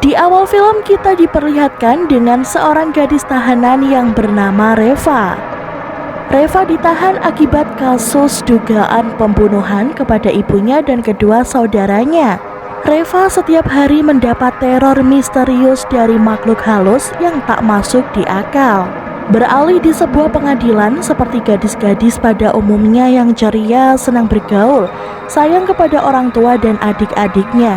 Di awal film kita diperlihatkan dengan seorang gadis tahanan yang bernama Reva. Reva ditahan akibat kasus dugaan pembunuhan kepada ibunya dan kedua saudaranya. Reva setiap hari mendapat teror misterius dari makhluk halus yang tak masuk di akal. Beralih di sebuah pengadilan seperti gadis-gadis pada umumnya yang ceria, senang bergaul, sayang kepada orang tua dan adik-adiknya.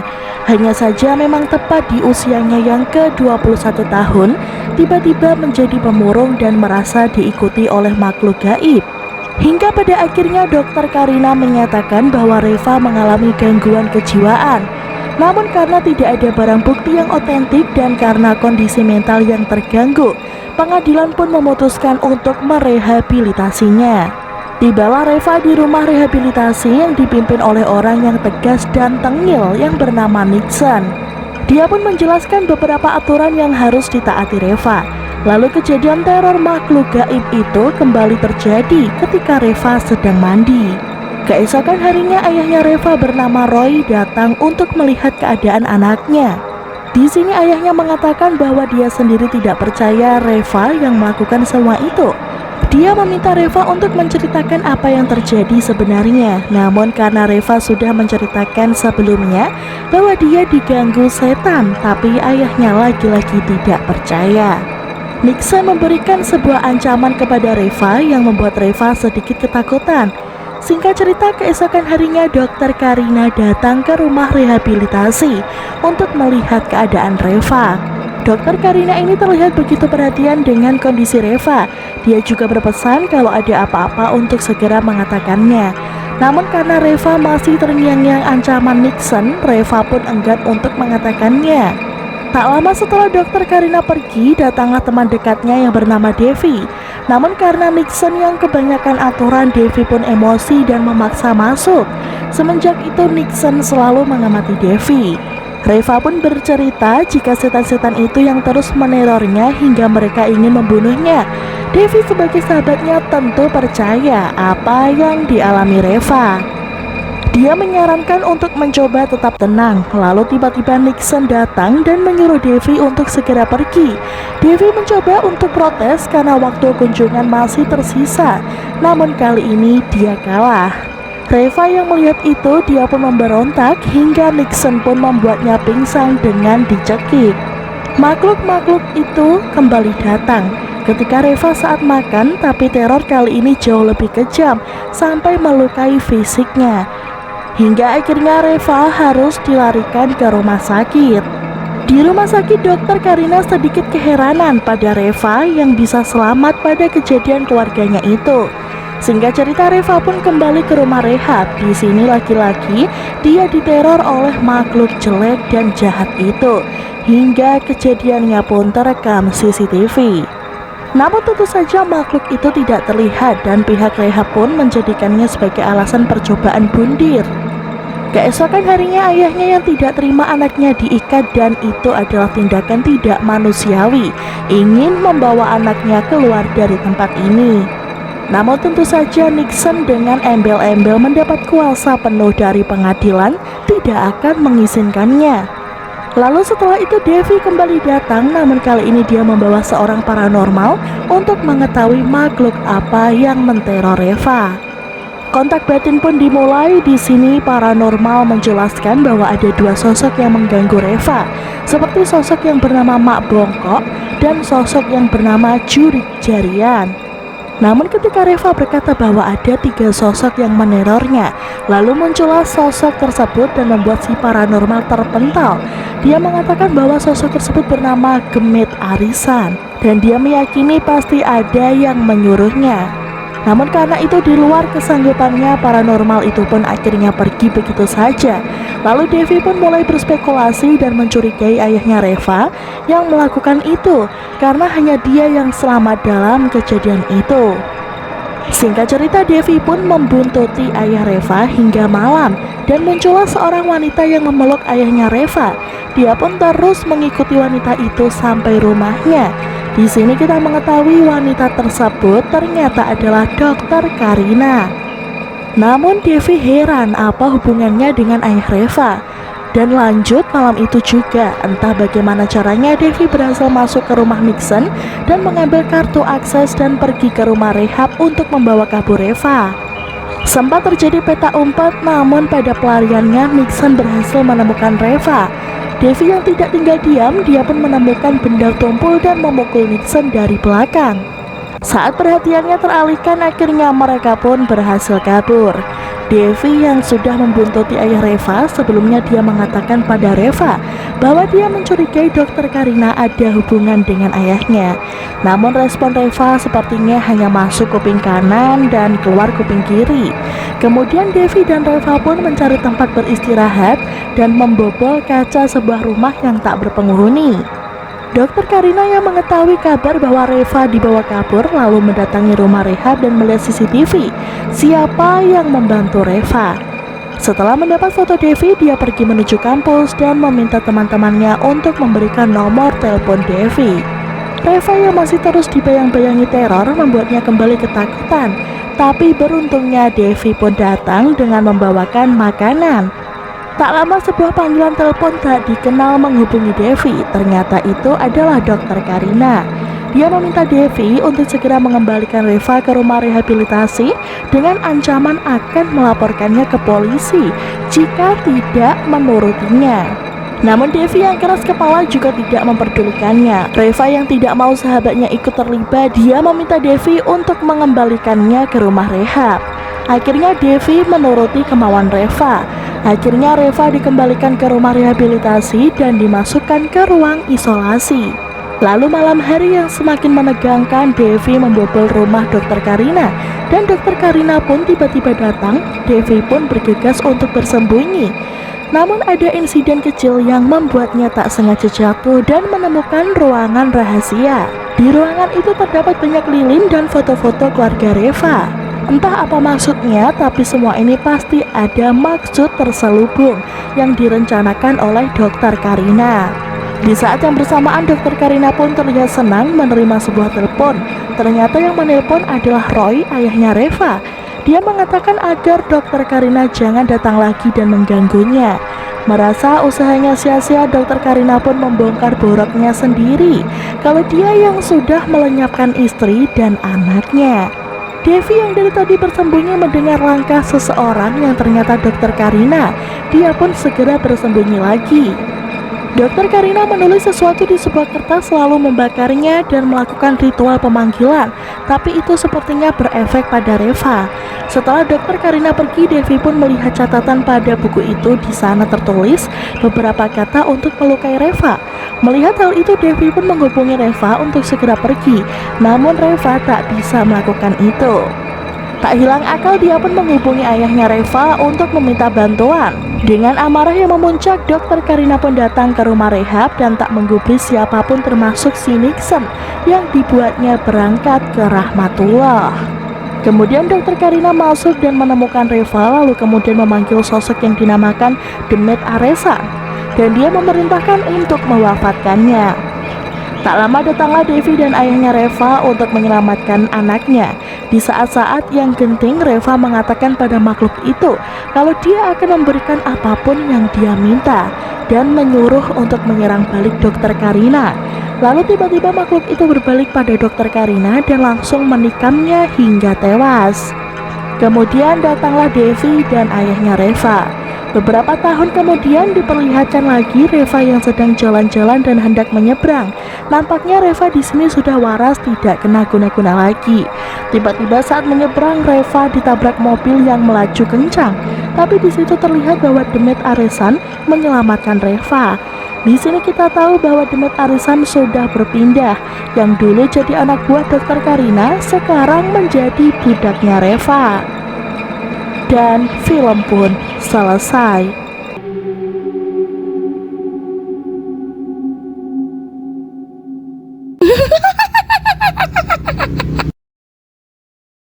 Hanya saja memang tepat di usianya yang ke-21 tahun, tiba-tiba menjadi pemurung dan merasa diikuti oleh makhluk gaib. Hingga pada akhirnya Dokter Karina menyatakan bahwa Reva mengalami gangguan kejiwaan. Namun karena tidak ada barang bukti yang otentik dan karena kondisi mental yang terganggu, pengadilan pun memutuskan untuk merehabilitasinya. Tibalah Reva di rumah rehabilitasi yang dipimpin oleh orang yang tegas dan tengil yang bernama Nixon. Dia pun menjelaskan beberapa aturan yang harus ditaati Reva. Lalu kejadian teror makhluk gaib itu kembali terjadi ketika Reva sedang mandi. Keesokan harinya ayahnya Reva bernama Roy datang untuk melihat keadaan anaknya. Di sini ayahnya mengatakan bahwa dia sendiri tidak percaya Reva yang melakukan semua itu. Dia meminta Reva untuk menceritakan apa yang terjadi sebenarnya. Namun karena Reva sudah menceritakan sebelumnya bahwa dia diganggu setan, tapi ayahnya lagi-lagi tidak percaya. Nixon memberikan sebuah ancaman kepada Reva yang membuat Reva sedikit ketakutan. Singkat cerita, keesokan harinya Dokter Karina datang ke rumah rehabilitasi untuk melihat keadaan Reva. Dokter Karina ini terlihat begitu perhatian dengan kondisi Reva. Dia juga berpesan kalau ada apa-apa untuk segera mengatakannya. Namun karena Reva masih terngiang-ngiang ancaman Nixon, Reva pun enggan untuk mengatakannya. Tak lama setelah Dokter Karina pergi, datanglah teman dekatnya yang bernama Devi. Namun karena Nixon yang kebanyakan aturan, Devi pun emosi dan memaksa masuk. Semenjak itu Nixon selalu mengamati Devi. Reva pun bercerita jika setan-setan itu yang terus menerornya hingga mereka ingin membunuhnya. Devi sebagai sahabatnya tentu percaya apa yang dialami Reva. Dia menyarankan untuk mencoba tetap tenang. Lalu tiba-tiba Nixon datang dan menyuruh Devi untuk segera pergi. Devi mencoba untuk protes karena waktu kunjungan masih tersisa. Namun kali ini dia kalah. Reva yang melihat itu, dia pun memberontak hingga Nixon pun membuatnya pingsan dengan dicekik. Makhluk-makhluk itu kembali datang ketika Reva saat makan, tapi teror kali ini jauh lebih kejam sampai melukai fisiknya. Hingga akhirnya Reva harus dilarikan ke rumah sakit. Di rumah sakit, Dokter Karina sedikit keheranan pada Reva yang bisa selamat pada kejadian keluarganya itu. Singkat cerita, Reva pun kembali ke rumah rehab. Di sini laki-laki dia diteror oleh makhluk jelek dan jahat itu. Hingga kejadiannya pun terekam CCTV. Namun tentu saja makhluk itu tidak terlihat dan pihak rehab pun menjadikannya sebagai alasan percobaan bundir. Keesokan harinya ayahnya yang tidak terima anaknya diikat dan itu adalah tindakan tidak manusiawi, ingin membawa anaknya keluar dari tempat ini. Namun tentu saja Nixon dengan embel-embel mendapat kuasa penuh dari pengadilan tidak akan mengizinkannya. Lalu setelah itu Devi kembali datang, namun kali ini dia membawa seorang paranormal untuk mengetahui makhluk apa yang menteror Reva. Kontak batin pun dimulai. Di sini paranormal menjelaskan bahwa ada dua sosok yang mengganggu Reva, seperti sosok yang bernama Mak Bongkok dan sosok yang bernama Jurik Jarian. Namun ketika Reva berkata bahwa ada tiga sosok yang menerornya, lalu muncullah sosok tersebut dan membuat si paranormal terpental. Dia mengatakan bahwa sosok tersebut bernama Gemit Arisan dan dia meyakini pasti ada yang menyuruhnya. Namun karena itu di luar kesanggupannya, paranormal itu pun akhirnya pergi begitu saja. Lalu Devi pun mulai berspekulasi dan mencurigai ayahnya Reva yang melakukan itu, karena hanya dia yang selamat dalam kejadian itu. Singkat cerita, Devi pun membuntuti ayah Reva hingga malam dan muncullah seorang wanita yang memeluk ayahnya Reva. Dia pun terus mengikuti wanita itu sampai rumahnya. Di sini kita mengetahui wanita tersebut ternyata adalah Dokter Karina. Namun Devi heran apa hubungannya dengan ayah Reva. Dan lanjut malam itu juga, entah bagaimana caranya Devi berhasil masuk ke rumah Nixon dan mengambil kartu akses dan pergi ke rumah rehab untuk membawa kabur Reva. Sempat terjadi peta umpet, namun pada pelariannya Nixon berhasil menemukan Reva. Devi yang tidak tinggal diam, dia pun menemukan benda tumpul dan memukul Nixon dari belakang. Saat perhatiannya teralihkan, akhirnya mereka pun berhasil kabur. Devi yang sudah membuntuti ayah Reva, sebelumnya dia mengatakan pada Reva bahwa dia mencurigai Dokter Karina ada hubungan dengan ayahnya. Namun respon Reva sepertinya hanya masuk kuping kanan dan keluar kuping kiri. Kemudian Devi dan Reva pun mencari tempat beristirahat dan membobol kaca sebuah rumah yang tak berpenghuni. Dokter Karina yang mengetahui kabar bahwa Reva dibawa kabur lalu mendatangi rumah rehab dan melihat CCTV siapa yang membantu Reva. Setelah mendapat foto Devi, dia pergi menuju kampus dan meminta teman-temannya untuk memberikan nomor telepon Devi. Reva yang masih terus dibayang-bayangi teror membuatnya kembali ketakutan, tapi beruntungnya Devi pun datang dengan membawakan makanan. Tak lama sebuah panggilan telepon tak dikenal menghubungi Devi. Ternyata itu adalah Dokter Karina. Dia meminta Devi untuk segera mengembalikan Reva ke rumah rehabilitasi dengan ancaman akan melaporkannya ke polisi jika tidak menurutinya. Namun Devi yang keras kepala juga tidak memperdulikannya. Reva yang tidak mau sahabatnya ikut terlibat, dia meminta Devi untuk mengembalikannya ke rumah rehab. Akhirnya Devi menuruti kemauan Reva. Akhirnya Reva dikembalikan ke rumah rehabilitasi dan dimasukkan ke ruang isolasi. Lalu malam hari yang semakin menegangkan, Devi membobol rumah Dokter Karina dan Dokter Karina pun tiba-tiba datang. Devi pun bergegas untuk bersembunyi. Namun ada insiden kecil yang membuatnya tak sengaja jatuh dan menemukan ruangan rahasia. Di ruangan itu terdapat banyak lilin dan foto-foto keluarga Reva. Entah apa maksudnya, tapi semua ini pasti ada maksud terselubung yang direncanakan oleh Dokter Karina. Di saat yang bersamaan, Dokter Karina pun terlihat senang menerima sebuah telepon. Ternyata yang menelpon adalah Roy, ayahnya Reva. Dia mengatakan agar Dokter Karina jangan datang lagi dan mengganggunya. Merasa usahanya sia-sia, Dokter Karina pun membongkar boroknya sendiri kalau dia yang sudah melenyapkan istri dan anaknya. Devi yang dari tadi bersembunyi mendengar langkah seseorang yang ternyata Dokter Karina. Dia pun segera bersembunyi lagi. Dokter Karina menulis sesuatu di sebuah kertas lalu membakarnya dan melakukan ritual pemanggilan. Tapi itu sepertinya berefek pada Reva. Setelah Dokter Karina pergi, Devi pun melihat catatan pada buku itu. Di sana tertulis beberapa kata untuk melukai Reva. Melihat hal itu, Devi pun menghubungi Reva untuk segera pergi. Namun Reva tak bisa melakukan itu. Tak hilang akal, dia pun menghubungi ayahnya Reva untuk meminta bantuan. Dengan amarah yang memuncak, Dokter Karina pun datang ke rumah rehab dan tak menggubris siapapun termasuk si Nixon yang dibuatnya berangkat ke Rahmatullah. Kemudian Dokter Karina masuk dan menemukan Reva, lalu kemudian memanggil sosok yang dinamakan Demet Aresan dan dia memerintahkan untuk mewafatkannya. Tak lama datanglah Devi dan ayahnya Reva untuk menyelamatkan anaknya. Di saat-saat yang genting, Reva mengatakan pada makhluk itu kalau dia akan memberikan apapun yang dia minta dan menyuruh untuk menyerang balik Dokter Karina. Lalu tiba-tiba makhluk itu berbalik pada Dokter Karina dan langsung menikamnya hingga tewas. Kemudian datanglah Devi dan ayahnya Reva. Beberapa tahun kemudian diperlihatkan lagi Reva yang sedang jalan-jalan dan hendak menyeberang. Nampaknya Reva di sini sudah waras, tidak kena guna-guna lagi. Tiba-tiba saat menyeberang, Reva ditabrak mobil yang melaju kencang. Tapi di situ terlihat bahwa Demet Aresan menyelamatkan Reva. Di sini kita tahu bahwa Demet Aresan sudah berpindah. Yang dulu jadi anak buah Dokter Karina, sekarang menjadi budaknya Reva. Dan film pun selesai.